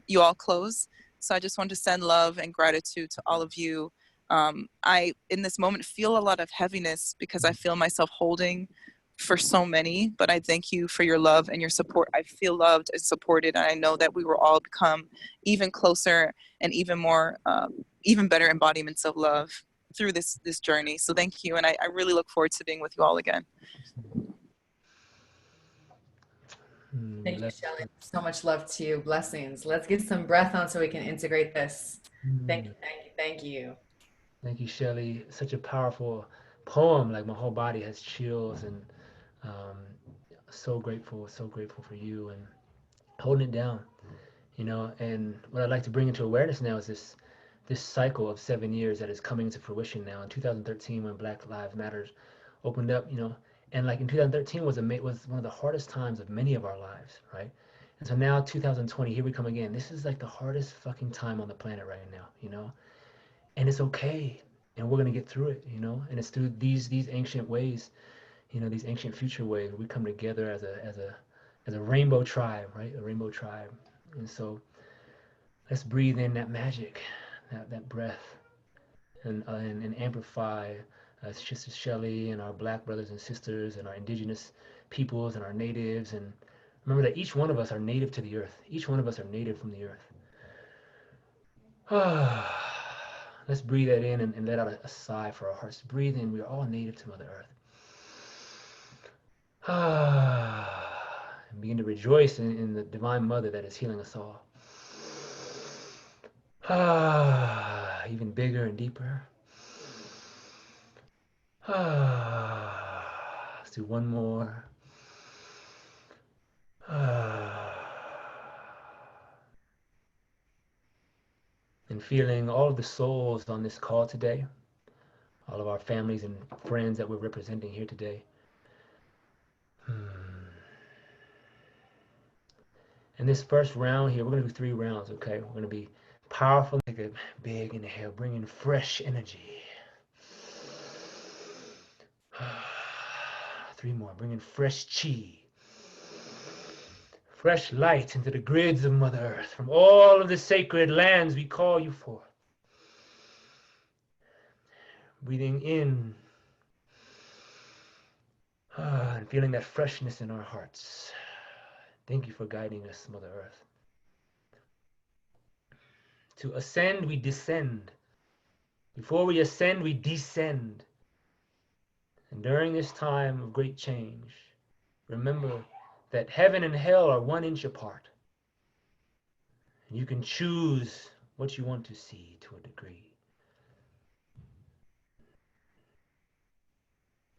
you all close. So I just want to send love and gratitude to all of you. I, in this moment, feel a lot of heaviness because I feel myself holding for so many, but I thank you for your love and your support. I feel loved and supported, and I know that we will all become even closer and even more, even better embodiments of love through this journey. So thank you, and I really look forward to being with you all again. Thank you, Shelley. So much love to you. Blessings. Let's get some breath on so we can integrate this. Thank you, thank you, thank you. Thank you, Shelley. Such a powerful poem. Like my whole body has chills, and so grateful for you and holding it down. You know, and what I'd like to bring into awareness now is this cycle of 7 years that is coming to fruition now. In 2013, when Black Lives Matters opened up, you know, and like in 2013 was one of the hardest times of many of our lives, right? And so now 2020, here we come again. This is like the hardest fucking time on the planet right now, you know, and it's okay, and we're gonna get through it, you know, and it's through these ancient ways, you know, these ancient future ways. We come together as a rainbow tribe, right? A rainbow tribe, and so let's breathe in that magic, that breath, and amplify Sister Shelley and our Black brothers and sisters and our indigenous peoples and our natives. And remember that each one of us are native to the earth. Each one of us are native from the earth. Let's breathe that in and let out a sigh for our hearts. Breathe in. We are all native to Mother Earth. And begin to rejoice in the Divine Mother that is healing us all. Even bigger and deeper. Let's do one more. And feeling all of the souls on this call today, all of our families and friends that we're representing here today. And this first round here, we're going to do 3 rounds, okay? We're going to be powerful. Take a big inhale, bring in fresh energy. 3 more, bring in fresh chi. Fresh light into the grids of Mother Earth. From all of the sacred lands we call you forth. Breathing in. And feeling that freshness in our hearts. Thank you for guiding us, Mother Earth. To ascend, we descend. Before we ascend, we descend. And during this time of great change, remember that heaven and hell are 1 inch apart. And you can choose what you want to see to a degree.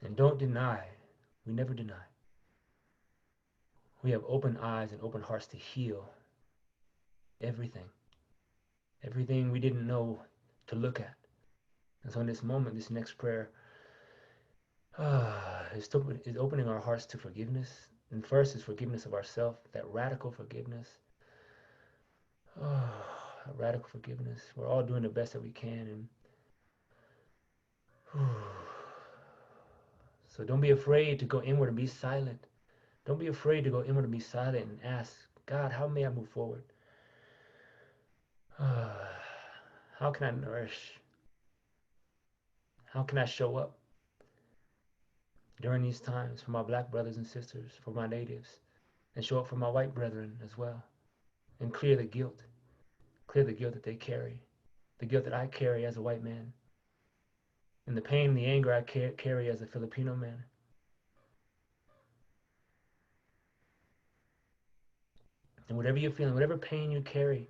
And don't deny. We never deny. We have open eyes and open hearts to heal everything. Everything we didn't know to look at. And so in this moment, this next prayer is opening our hearts to forgiveness. And first is forgiveness of ourselves, that radical forgiveness. Radical forgiveness. We're all doing the best that we can. And so don't be afraid to go inward and be silent. Don't be afraid to go inward and be silent and ask, God, how may I move forward? How can I nourish? How can I show up? during these times for my black brothers and sisters, for my natives, and show up for my white brethren as well, and clear the guilt that they carry, the guilt that I carry as a white man, and the pain and the anger I carry as a Filipino man. And whatever you're feeling, whatever pain you carry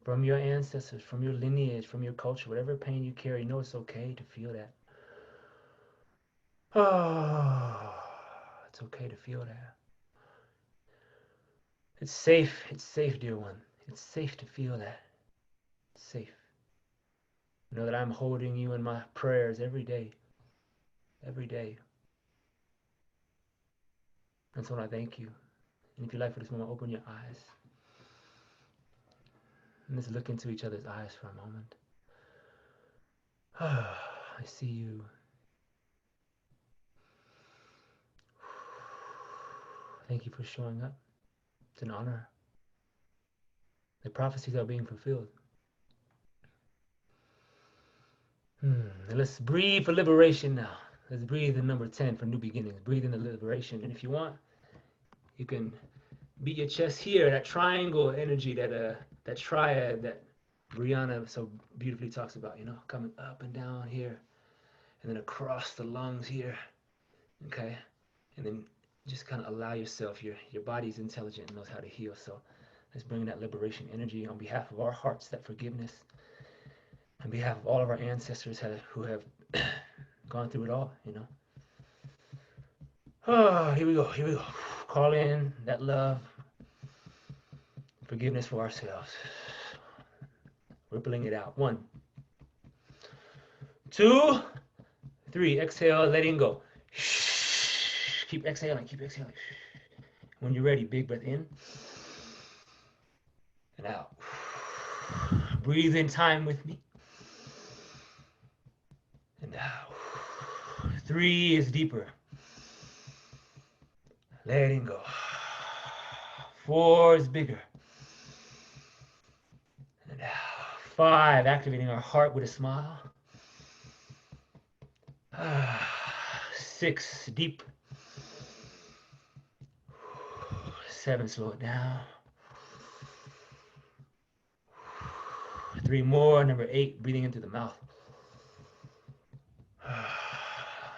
from your ancestors, from your lineage, from your culture, whatever pain you carry, know it's okay to feel that. Oh, it's okay to feel that. It's safe, dear one. It's safe to feel that. It's safe. Know that I'm holding you in my prayers every day. Every day. And so I thank you. And if you like for this moment, open your eyes. And let's look into each other's eyes for a moment. I see you. Thank you for showing up. It's an honor. The prophecies are being fulfilled. And let's breathe for liberation now. Let's breathe in number 10 for new beginnings. Breathe in the liberation. And if you want, you can beat your chest here, that triangle energy, that triad that Briana so beautifully talks about, coming up and down here, and then across the lungs here, okay? And then just kind of allow yourself, your body's intelligent and knows how to heal. So let's bring that liberation energy on behalf of our hearts, that forgiveness, on behalf of all of our ancestors who have gone through it all, Oh, here we go. Call in that love, forgiveness for ourselves. Rippling it out. 1, 2, 3. Exhale, letting go. Keep exhaling. When you're ready, big breath in and out. Breathe in time with me. And out. 3 is deeper. Letting go. 4 is bigger. And out. 5, activating our heart with a smile. 6, deep. 7, slow it down. 3 more. Number 8, breathing into the mouth.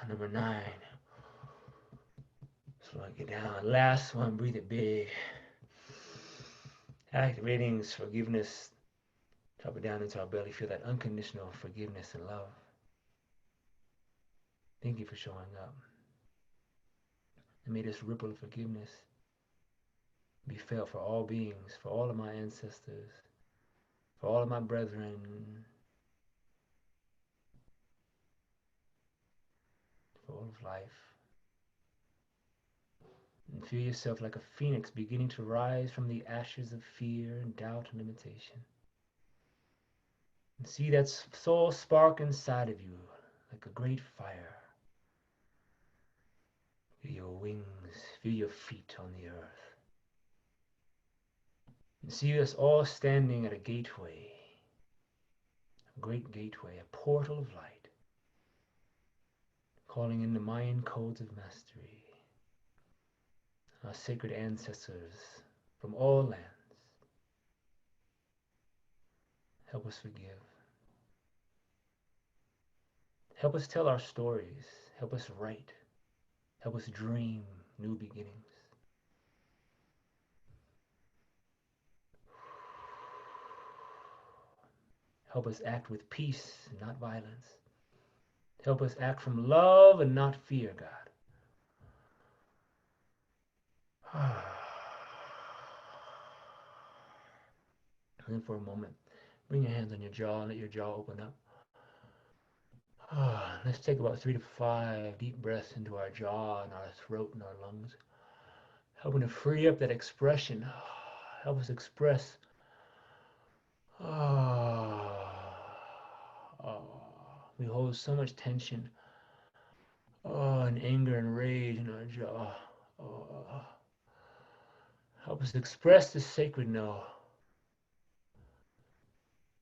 Number 9, slowing it down. Last one, breathe it big. Activating forgiveness. Drop it down into our belly. Feel that unconditional forgiveness and love. Thank you for showing up. And may this ripple of forgiveness be felt for all beings, for all of my ancestors, for all of my brethren, for all of life. And feel yourself like a phoenix beginning to rise from the ashes of fear and doubt and limitation. And see that soul spark inside of you like a great fire. Feel your wings, feel your feet on the earth. And see us all standing at a gateway, a great gateway, a portal of light, calling in the Mayan codes of mastery, our sacred ancestors from all lands. Help us forgive. Help us tell our stories. Help us write. Help us dream new beginnings. Help us act with peace, not violence. Help us act from love and not fear, God. And then for a moment, bring your hands on your jaw and let your jaw open up. Let's take about 3 to 5 deep breaths into our jaw and our throat and our lungs. Helping to free up that expression. Help us express. We hold so much tension. And anger and rage in our jaw. Help us express the sacred no.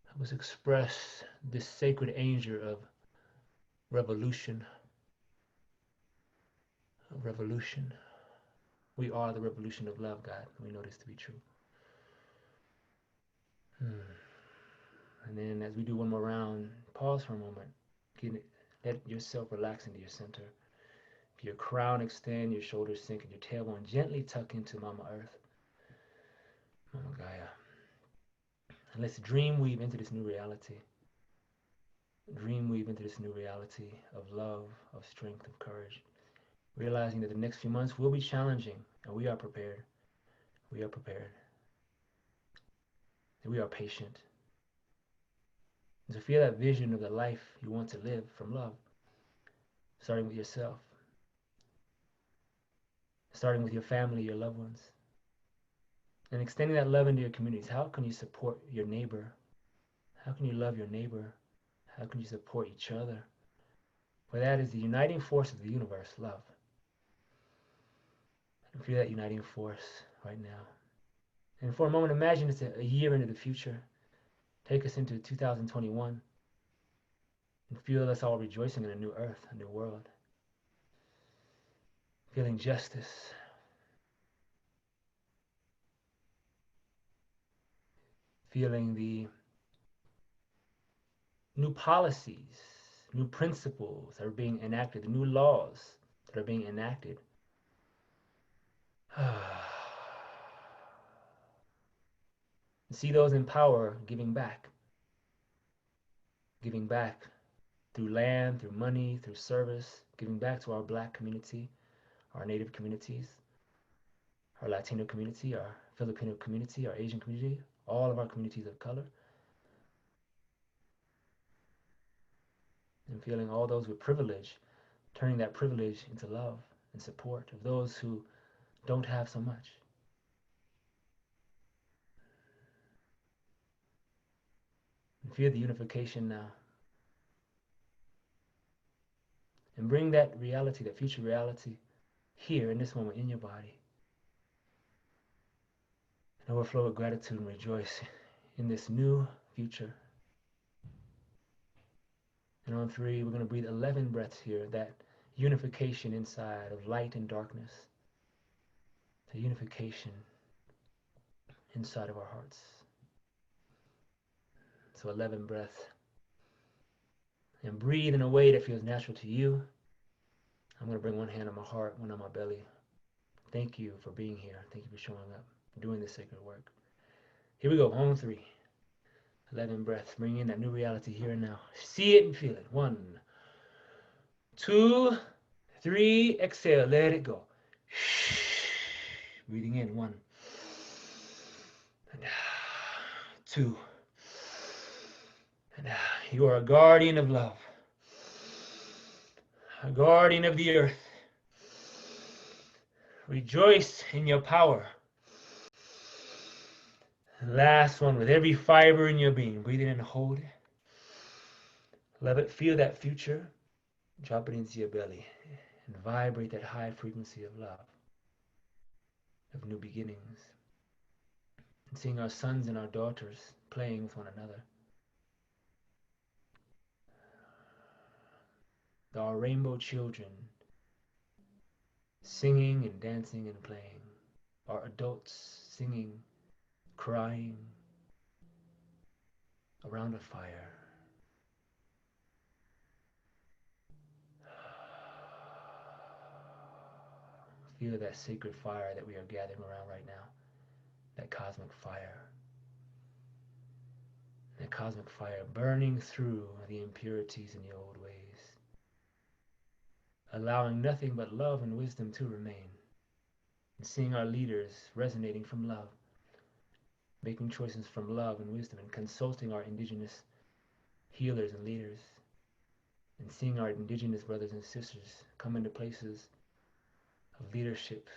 Help us express this sacred anger of revolution. a revolution. We are the revolution of love, God. We know this to be true. And then as we do one more round, pause for a moment. Let yourself relax into your center. Your crown extend, your shoulders sink, and your tailbone gently tuck into Mama Earth, Mama Gaia. And let's dream weave into this new reality. Dream weave into this new reality of love, of strength, of courage. Realizing that the next few months will be challenging, and we are prepared. We are prepared. And we are patient. And to feel that vision of the life you want to live from love, starting with yourself, starting with your family, your loved ones, and extending that love into your communities. How can you support your neighbor? How can you love your neighbor? How can you support each other? For that is the uniting force of the universe, love. And feel that uniting force right now. And for a moment, imagine it's a year into the future. Take us into 2021 and feel us all rejoicing in a new earth, a new world. Feeling justice. Feeling the new policies, new principles that are being enacted, the new laws that are being enacted. See those in power giving back through land, through money, through service, giving back to our Black community, our Native communities, our Latino community, our Filipino community, our Asian community, all of our communities of color. And feeling all those with privilege, turning that privilege into love and support of those who don't have so much. And feel the unification now. And bring that reality, that future reality, here in this moment in your body. And overflow with gratitude and rejoice in this new future. And on 3, we're going to breathe 11 breaths here, that unification inside of light and darkness. The unification inside of our hearts. So 11 breaths. And breathe in a way that feels natural to you. I'm going to bring one hand on my heart, one on my belly. Thank you for being here. Thank you for showing up, doing this sacred work. Here we go, on 3. 11 breaths. Bring in that new reality here and now. See it and feel it. 1, 2, 3. Exhale. Let it go. Breathing in. 1, 2. And you are a guardian of love. A guardian of the earth. Rejoice in your power. Last one, with every fiber in your being. Breathe it in and hold it. Let it feel that future. Drop it into your belly and vibrate that high frequency of love, of new beginnings. And seeing our sons and our daughters playing with one another. Our rainbow children singing and dancing and playing. Our adults singing, crying around a fire. Feel that sacred fire that we are gathering around right now. That cosmic fire. That cosmic fire burning through the impurities and the old ways. Allowing nothing but love and wisdom to remain. And seeing our leaders resonating from love. Making choices from love and wisdom, and consulting our indigenous healers and leaders. And seeing our indigenous brothers and sisters come into places of leadership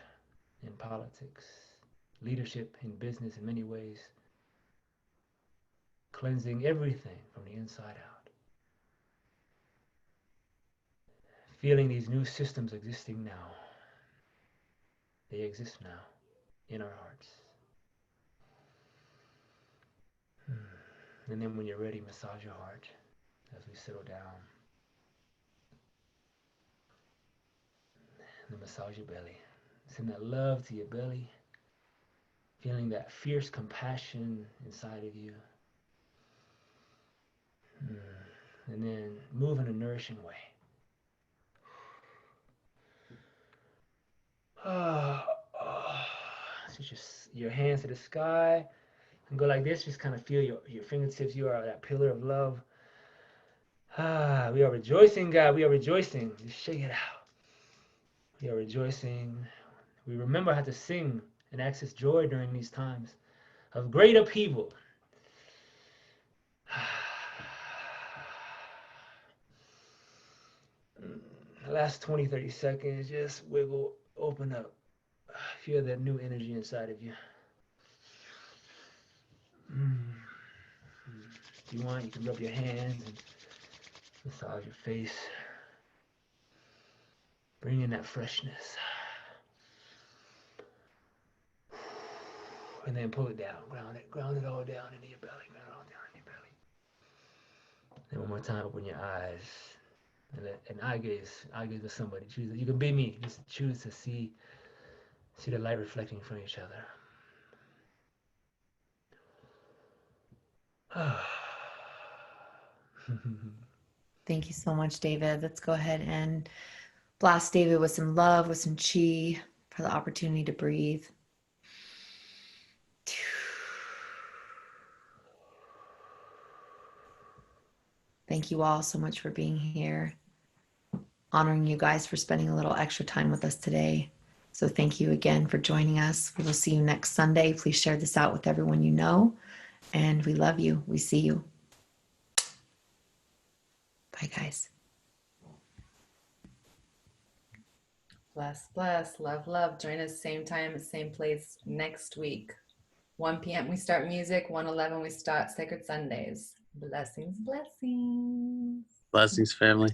in politics, leadership in business in many ways, cleansing everything from the inside out. Feeling these new systems existing now. They exist now in our hearts. And then when you're ready, massage your heart as we settle down. And massage your belly. Send that love to your belly. Feeling that fierce compassion inside of you. And then move in a nourishing way. So just your hands to the sky and go like this. Just kind of feel your fingertips. You are that pillar of love. We are rejoicing, God. We are rejoicing. Just shake it out. We are rejoicing. We remember how to sing and access joy during these times of great upheaval. The last 20, 30 seconds, just wiggle, open up. Feel that new energy inside of you. If you want, you can rub your hands and massage your face. Bring in that freshness. And then pull it down. Ground it all down into your belly. Ground it all down in your belly. And one more time, open your eyes. And eye gaze with somebody. Choose. You can be me. Just choose to see the light reflecting from each other. Thank you so much, David. Let's go ahead and blast David with some love, with some chi, for the opportunity to breathe. Thank you all so much for being here. Honoring you guys for spending a little extra time with us today. So thank you again for joining us. We will see you next Sunday. Please share this out with everyone you know. And we love you. We see you. Bye, guys. Bless, bless, love, love. Join us same time, same place next week. 1 p.m. we start music. 1:11 we start Sacred Sundays. Blessings, blessings. Blessings, family.